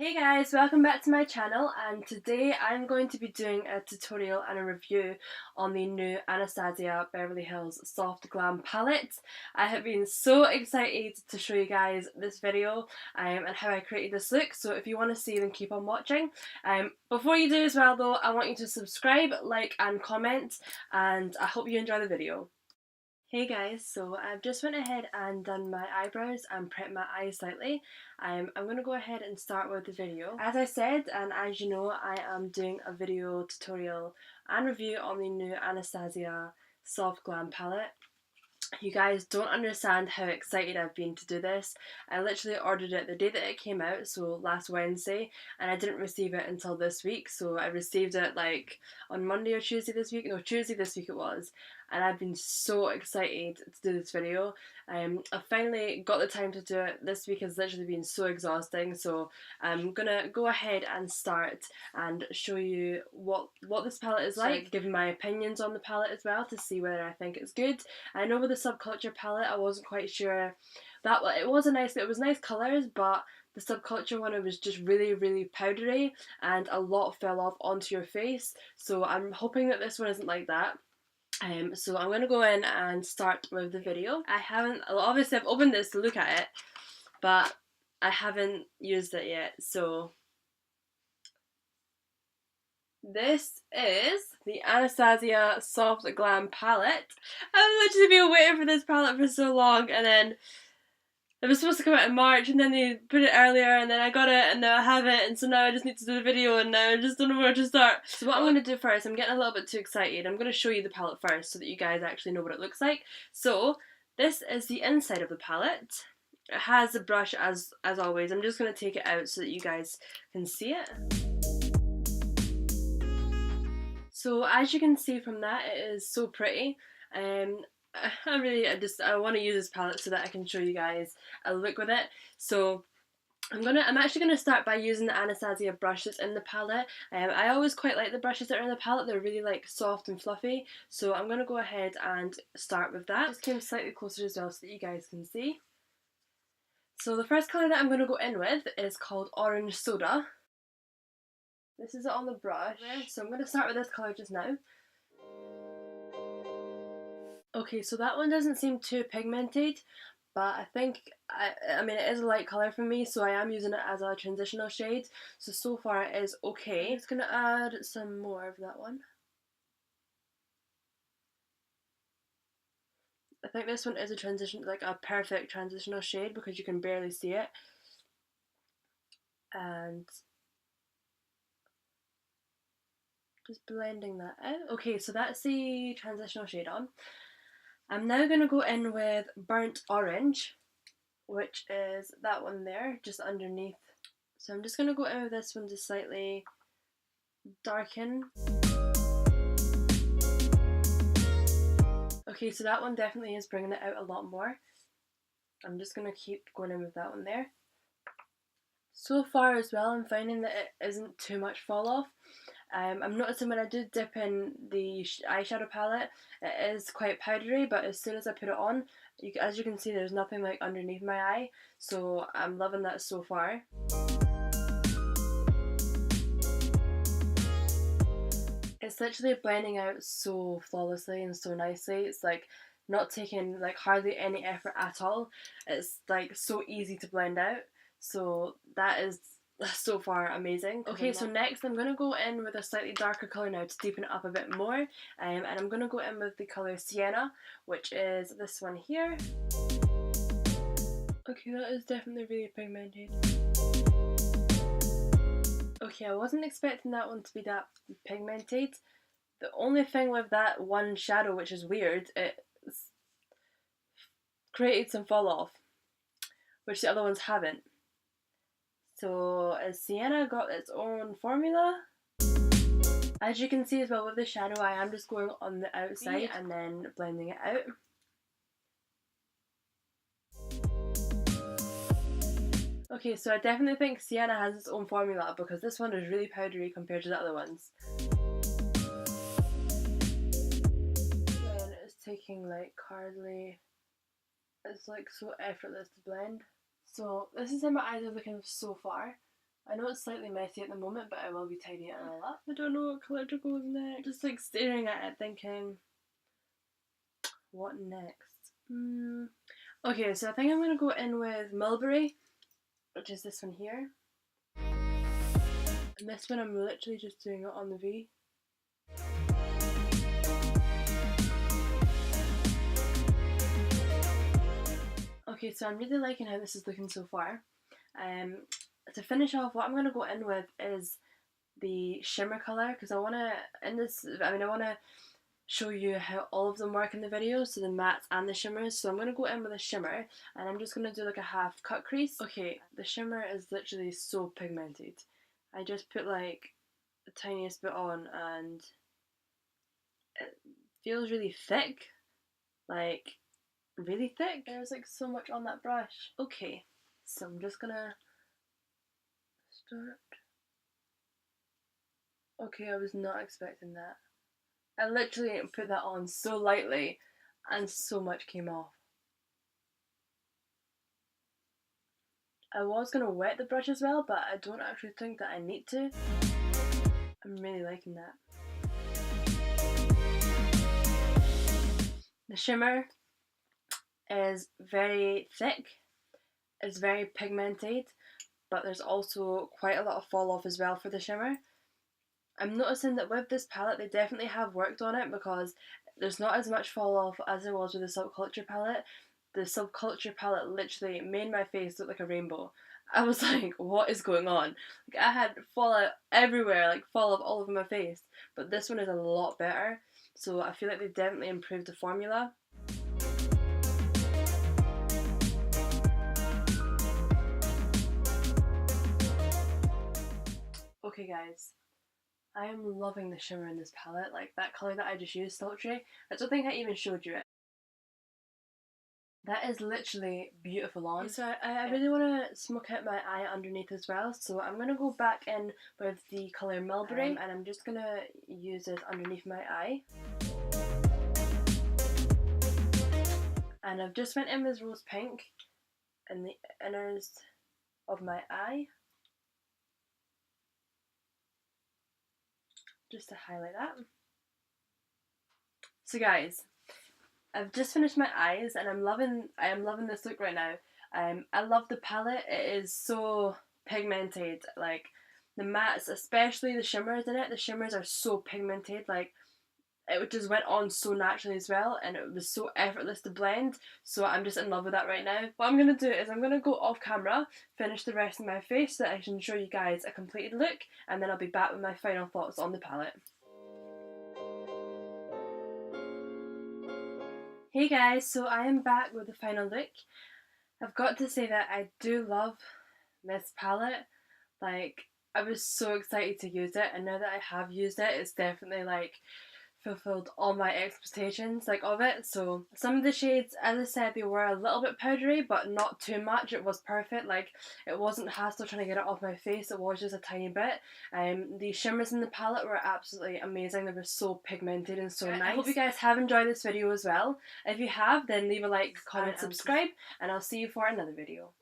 Hey guys, welcome back to my channel, and today I'm going to be doing a tutorial and a review on the new Anastasia Beverly Hills Soft Glam palette. I have been so excited to show you guys this video and how I created this look, so if you want to see then keep on watching. Before you do as well though, I want you to subscribe, like and comment, and I hope you enjoy the video. Hey guys, so I've just went ahead and done my eyebrows and prepped my eyes slightly. I'm going to go ahead and start with the video. As I said, and as you know, I am doing a video tutorial and review on the new Anastasia Soft Glam palette. You guys don't understand how excited I've been to do this. I literally ordered it the day that it came out, so last Wednesday, and I didn't receive it until this week. So I received it like on Monday or Tuesday this week. No, Tuesday this week it was. And I've been so excited to do this video. I finally got the time to do it. This week has literally been so exhausting, so I'm gonna go ahead and start and show you what this palette is like, give my opinions on the palette as well to see whether I think it's good. I know with the Subculture palette I wasn't quite sure that it was nice colours, but the Subculture one, it was just really powdery and a lot fell off onto your face, so I'm hoping that this one isn't like that. So I'm going to go in and start with the video. Obviously I've opened this to look at it, but I haven't used it yet, so this is the Anastasia Soft Glam palette. I've literally been waiting for this palette for so long, and then it was supposed to come out in March, and then they put it earlier, and then I got it, and now I have it, and so now I just need to do the video, and now I just don't know where to start. So what I'm going to do first, I'm getting a little bit too excited, I'm going to show you the palette first so that you guys actually know what it looks like. So this is the inside of the palette. It has a brush as always. I'm just going to take it out so that you guys can see it. So as you can see from that, it is so pretty. I want to use this palette so that I can show you guys a look with it. So I'm actually gonna start by using the Anastasia brush that's in the palette. I always quite like the brushes that are in the palette. They're really like soft and fluffy. So I'm gonna go ahead and start with that. Just came slightly closer as well so that you guys can see. So the first colour that I'm gonna go in with is called Orange Soda. This is it on the brush. So I'm gonna start with this colour just now. Okay, so that one doesn't seem too pigmented, but I think, I mean, it is a light colour for me, so I am using it as a transitional shade, so far it is okay. I'm just going to add some more of that one. I think this one is a perfect transitional shade because you can barely see it. And just blending that out. Okay, so that's the transitional shade on. I'm now going to go in with Burnt Orange, which is that one there, just underneath. So I'm just going to go in with this one to slightly darken. Okay, so that one definitely is bringing it out a lot more. I'm just going to keep going in with that one there. So far as well, I'm finding that it isn't too much fall off. I'm noticing when I do dip in the eyeshadow palette, it is quite powdery, but as soon as I put it on, as you can see, there's nothing like underneath my eye, so I'm loving that so far. It's literally blending out so flawlessly and so nicely. It's like not taking like hardly any effort at all. It's like so easy to blend out, so that is so far amazing. Okay, so next I'm going to go in with a slightly darker colour now to deepen it up a bit more, and I'm going to go in with the colour Sienna, which is this one here. Okay, that is definitely really pigmented. Okay, I wasn't expecting that one to be that pigmented. The only thing with that one shadow, which is weird, it's created some fall off, which the other ones haven't. So has Sienna got its own formula? As you can see as well with the shadow, I am just going on the outside and then blending it out. Okay, so I definitely think Sienna has its own formula because this one is really powdery compared to the other ones. And it's taking like hardly, it's like so effortless to blend. So this is how my eyes are looking so far. I know it's slightly messy at the moment, but I will be tidying it all up. I don't know what colour to go with next. Just like staring at it thinking, what next? Okay, so I think I'm going to go in with Mulberry, which is this one here. And this one I'm literally just doing it on the V. Okay, so I'm really liking how this is looking so far. To finish off, what I'm going to go in with is the shimmer colour, because I want to show you how all of them work in the video, so the mattes and the shimmers. So I'm going to go in with a shimmer, and I'm just going to do like a half cut crease. Okay, the shimmer is literally so pigmented. I just put like the tiniest bit on and it feels really thick, like really thick. There's like so much on that brush. Okay, so I'm just gonna start. Okay, I was not expecting that. I literally put that on so lightly and so much came off. I was going to wet the brush as well, but I don't actually think that I need to. I'm really liking that. The shimmer is very thick, it's very pigmented, but there's also quite a lot of fall off as well for the shimmer. I'm noticing that with this palette they definitely have worked on it, because there's not as much fall off as there was with the Subculture palette. The Subculture palette literally made my face look like a rainbow. I was like, what is going on? Like, I had fallout everywhere, like fall off all over my face. But this one is a lot better, so I feel like they've definitely improved the formula. Okay guys, I am loving the shimmer in this palette. Like that colour that I just used, Sultry, I don't think I even showed you it. That is literally beautiful on. So I really want to smoke out my eye underneath as well. So I'm going to go back in with the colour Mulberry, and I'm just going to use it underneath my eye. And I've just went in with Rose Pink in the inners of my eye, just to highlight that. So guys, I've just finished my eyes and I am loving this look right now. I love the palette. It is so pigmented. Like the mattes, especially the shimmers in it. The shimmers are so pigmented. Like it just went on so naturally as well, and it was so effortless to blend. So I'm just in love with that right now. What I'm gonna do is I'm gonna go off camera, finish the rest of my face so that I can show you guys a completed look, and then I'll be back with my final thoughts on the palette. Hey guys, so I am back with the final look. I've got to say that I do love this palette. Like, I was so excited to use it, and now that I have used it, it's definitely like fulfilled all my expectations of it. So some of the shades, as I said, they were a little bit powdery, but not too much. It was perfect. Like, it wasn't hassle trying to get it off my face. It was just a tiny bit. The shimmers in the palette were absolutely amazing. They were so pigmented and so nice. I hope you guys have enjoyed this video as well. If you have, then leave a like, comment, subscribe, and I'll see you for another video.